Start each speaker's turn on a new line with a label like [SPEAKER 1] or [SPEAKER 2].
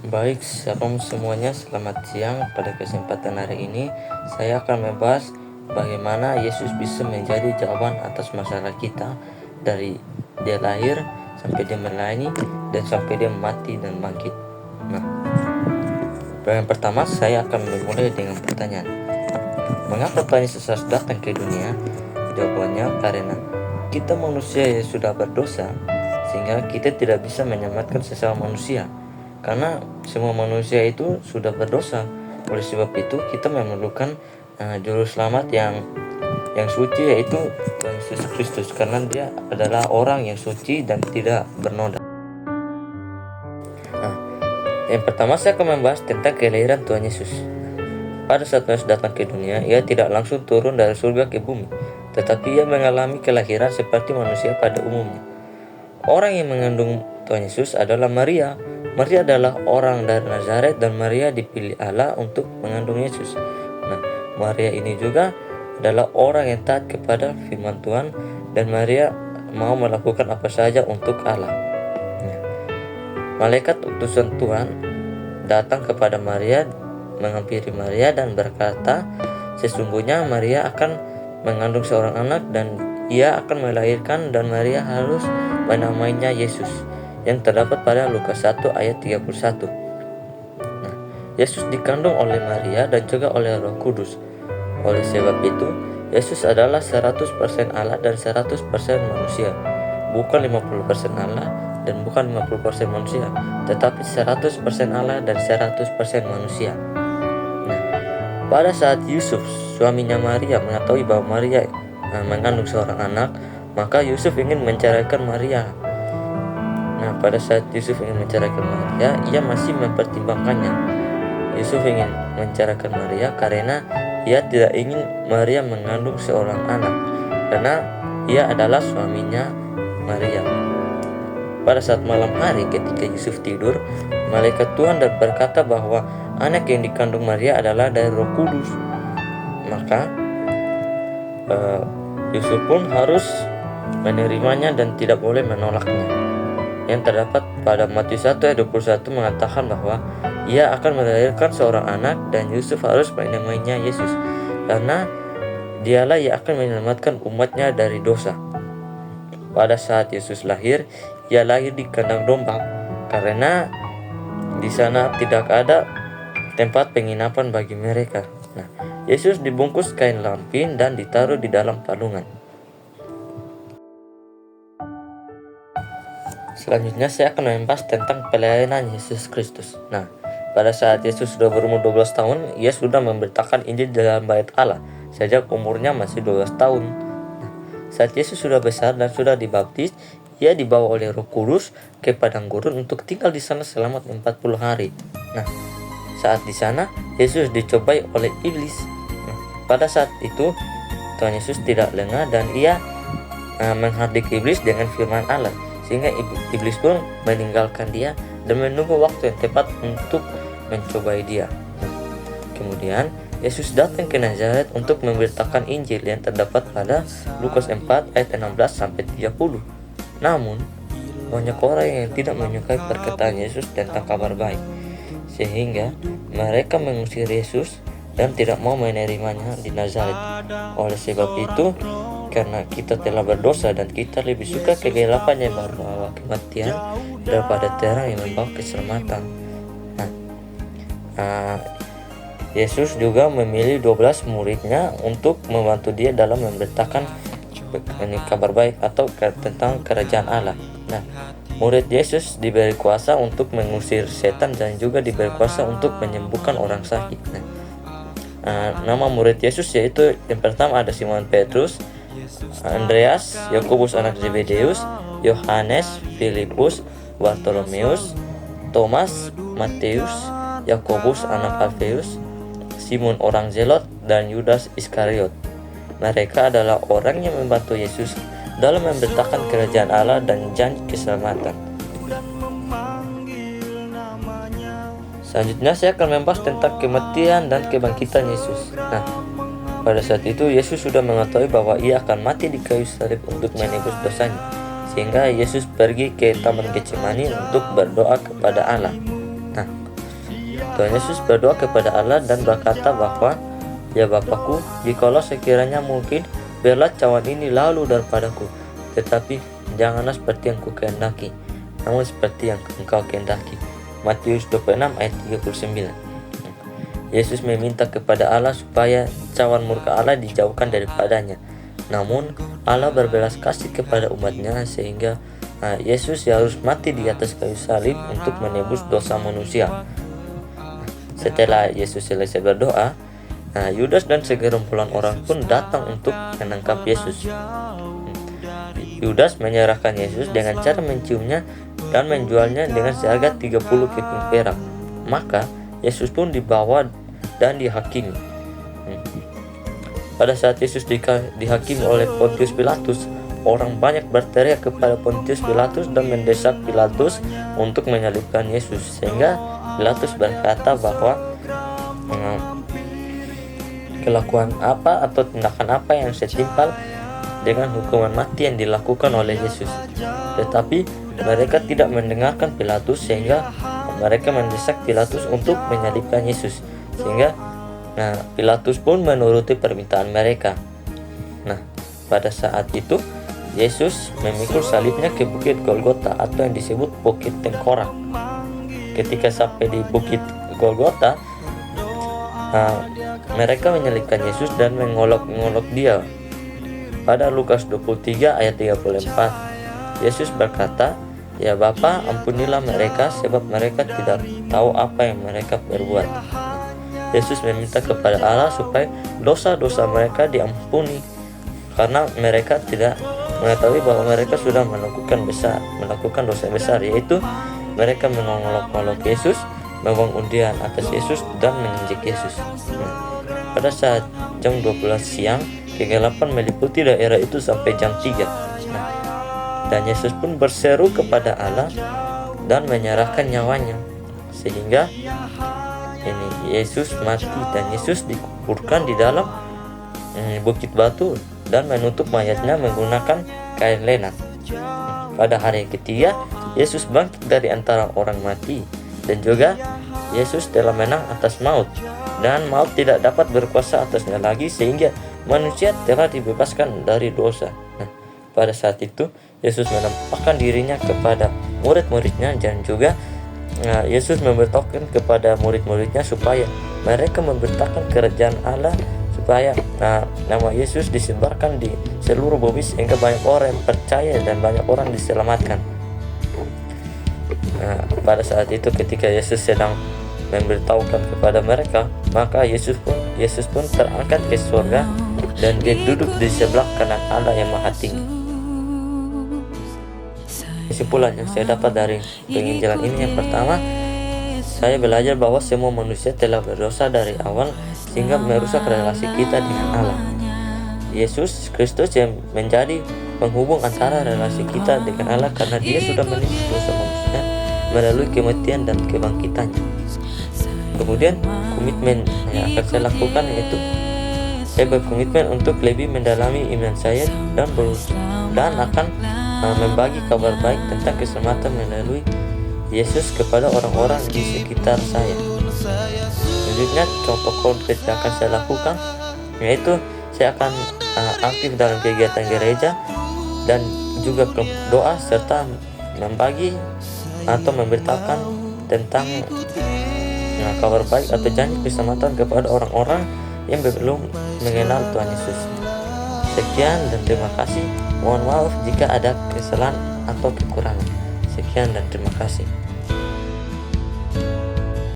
[SPEAKER 1] Baik, shalom semuanya, selamat siang. Pada kesempatan hari ini, saya akan membahas bagaimana Yesus bisa menjadi jawaban atas masalah kita dari dia lahir sampai dia melayani dan sampai dia mati dan bangkit. Nah, yang pertama saya akan memulai dengan pertanyaan, mengapa Tuhan Yesus harus datang ke dunia? Jawabannya karena kita manusia yang sudah berdosa, sehingga kita tidak bisa menyelamatkan sesama manusia. Karena semua manusia itu sudah berdosa. Oleh sebab itu kita memerlukan juru selamat yang suci, yaitu Tuhan Yesus Kristus, karena dia adalah orang yang suci dan tidak bernoda. Yang pertama saya akan membahas tentang kelahiran Tuhan Yesus. Pada saat Yesus datang ke dunia, ia tidak langsung turun dari surga ke bumi, tetapi ia mengalami kelahiran seperti manusia pada umumnya. Orang yang mengandung Tuhan Yesus adalah Maria. Maria adalah orang dari Nazaret dan Maria dipilih Allah untuk mengandung Yesus. Nah, Maria ini juga adalah orang yang taat kepada firman Tuhan dan Maria mau melakukan apa saja untuk Allah. Malaikat utusan Tuhan datang kepada Maria, menghampiri Maria dan berkata, sesungguhnya Maria akan mengandung seorang anak dan ia akan melahirkan dan Maria harus menamainya Yesus, yang terdapat pada Lukas 1 ayat 31. Nah, Yesus dikandung oleh Maria dan juga oleh Roh Kudus. Oleh sebab itu, Yesus adalah 100% Allah dan 100% manusia. Bukan 50% Allah dan bukan 50% manusia, tetapi 100% Allah dan 100% manusia. Nah, pada saat Yusuf, suaminya Maria, mengetahui bahwa Maria mengandung seorang anak, maka Yusuf ingin menceraikan Maria. Nah, pada saat Yusuf ingin menceraikan Maria, ia masih mempertimbangkannya. Yusuf ingin menceraikan Maria karena ia tidak ingin Maria mengandung seorang anak, karena ia adalah suaminya Maria. Pada saat malam hari ketika Yusuf tidur, malaikat Tuhan berkata bahwa anak yang dikandung Maria adalah dari Roh Kudus. Maka Yusuf pun harus menerimanya dan tidak boleh menolaknya. Yang terdapat pada Matius 1 ayat 21 mengatakan bahwa ia akan melahirkan seorang anak dan Yusuf harus menamainya Yesus, karena dialah yang akan menyelamatkan umatnya dari dosa. Pada saat Yesus lahir, ia lahir di kandang domba, karena di sana tidak ada tempat penginapan bagi mereka. Nah, Yesus dibungkus kain lampin dan ditaruh di dalam palungan. Selanjutnya saya akan membahas tentang pelayanan Yesus Kristus. Nah, pada saat Yesus sudah berumur 12 tahun, ia sudah memberitakan Injil dalam bait Allah sejak umurnya masih 12 tahun. Nah, saat Yesus sudah besar dan sudah dibaptis, ia dibawa oleh Roh Kudus ke padang gurun untuk tinggal di sana selama 40 hari. Nah, saat di sana Yesus dicobai oleh iblis. Nah, pada saat itu Tuhan Yesus tidak lengah dan ia menghardik iblis dengan firman Allah, sehingga iblis pun meninggalkan dia dan menunggu waktu yang tepat untuk mencobai dia. Kemudian Yesus datang ke Nazaret untuk memberitakan Injil yang terdapat pada Lukas 4 ayat 16 sampai 30. Namun banyak orang yang tidak menyukai perkataan Yesus tentang kabar baik, sehingga mereka mengusir Yesus dan tidak mau menerimanya di Nazaret. Oleh sebab itu, karena kita telah berdosa dan kita lebih suka kegelapan yang membawa kematian daripada terang yang membawa keselamatan. Yesus juga memilih 12 muridnya untuk membantu dia dalam memberitakan kabar baik atau tentang kerajaan Allah. Nah, murid Yesus diberi kuasa untuk mengusir setan dan juga diberi kuasa untuk menyembuhkan orang sakit. Nama murid Yesus yaitu yang pertama ada Simon Petrus, Andreas, Yakobus anak Zebedeus, Yohanes, Filipus, Bartolomeus, Thomas, Matius, Yakobus anak Alfeus, Simon orang Zelot, dan Yudas Iskariot. Mereka adalah orang yang membantu Yesus dalam memberitakan kerajaan Allah dan janji keselamatan. Selanjutnya saya akan membahas tentang kematian dan kebangkitan Yesus. Nah, pada saat itu Yesus sudah mengetahui bahwa ia akan mati di kayu salib untuk menebus dosanya, sehingga Yesus pergi ke Taman Getsemani untuk berdoa kepada Allah. Nah, Tuhan Yesus berdoa kepada Allah dan berkata bahwa, "Ya Bapakku, jikalau sekiranya mungkin, biarlah cawan ini lalu daripadaku, tetapi janganlah seperti yang kukehendaki, namun seperti yang Engkau kehendaki." Matius 26 ayat 39. Yesus meminta kepada Allah supaya cawan murka Allah dijauhkan daripadanya. Namun Allah berbelas kasih kepada umatnya sehingga Yesus harus mati di atas kayu salib untuk menebus dosa manusia. Setelah Yesus selesai berdoa, Yudas dan segerombolan orang pun datang untuk menangkap Yesus. Yudas menyerahkan Yesus dengan cara menciumnya dan menjualnya dengan seharga 30 keping perak. Maka Yesus pun dibawa dan dihakimi. Pada saat Yesus dihakimi oleh Pontius Pilatus, orang banyak berteriak kepada Pontius Pilatus dan mendesak Pilatus untuk menyalibkan Yesus, sehingga Pilatus berkata bahwa kelakuan apa atau tindakan apa yang setimpal dengan hukuman mati yang dilakukan oleh Yesus. Tetapi mereka tidak mendengarkan Pilatus, sehingga mereka mendesak Pilatus untuk menyalibkan Yesus, sehingga Pilatus pun menuruti permintaan mereka. Pada saat itu Yesus memikul salibnya ke Bukit Golgota atau yang disebut Bukit Tengkorak. Ketika sampai di Bukit Golgota, mereka menyalibkan Yesus dan mengolok-ngolok dia. Pada Lukas 23 ayat 34, Yesus berkata, "Ya Bapa, ampunilah mereka sebab mereka tidak tahu apa yang mereka perbuat." Yesus meminta kepada Allah supaya dosa-dosa mereka diampuni, karena mereka tidak mengetahui bahwa mereka sudah melakukan dosa besar, yaitu mereka mengolok-olok Yesus, membuang undian atas Yesus, dan menginjek Yesus. Pada saat jam 12 siang, kegelapan meliputi daerah itu sampai jam 3. Dan Yesus pun berseru kepada Allah dan menyerahkan nyawanya, sehingga Yesus mati dan Yesus dikuburkan di dalam bukit batu dan menutup mayatnya menggunakan kain lenan. Pada hari ketiga, Yesus bangkit dari antara orang mati, dan juga Yesus telah menang atas maut, dan maut tidak dapat berkuasa atasnya lagi, sehingga manusia telah dibebaskan dari dosa. Pada saat itu Yesus menampakkan dirinya kepada murid-muridnya, dan juga Yesus memberitahukan kepada murid-muridnya supaya mereka memberitakan kerajaan Allah, supaya nama Yesus disebarkan di seluruh bumi sehingga banyak orang yang percaya dan banyak orang diselamatkan. Pada saat itu ketika Yesus sedang memberitahukan kepada mereka, maka Yesus pun terangkat ke surga dan dia duduk di sebelah kanan Allah yang Maha Tinggi. Kesimpulan yang saya dapat dari penginjilan ini, yang pertama, saya belajar bahwa semua manusia telah berdosa dari awal sehingga merusak relasi kita dengan Allah. Yesus Kristus yang menjadi penghubung antara relasi kita dengan Allah, karena dia sudah menebus dosa manusia melalui kematian dan kebangkitannya. Kemudian komitmen yang akan saya lakukan, yaitu saya berkomitmen untuk lebih mendalami iman saya dan akan membagi kabar baik tentang keselamatan melalui Yesus kepada orang-orang di sekitar saya. Selanjutnya, contoh konkret yang akan saya lakukan, yaitu saya akan aktif dalam kegiatan gereja dan juga doa, serta membagi atau memberitakan tentang kabar baik atau janji keselamatan kepada orang-orang yang belum mengenal Tuhan Yesus. Sekian dan terima kasih. Mohon maaf jika ada kesalahan atau kekurangan. Sekian dan terima kasih.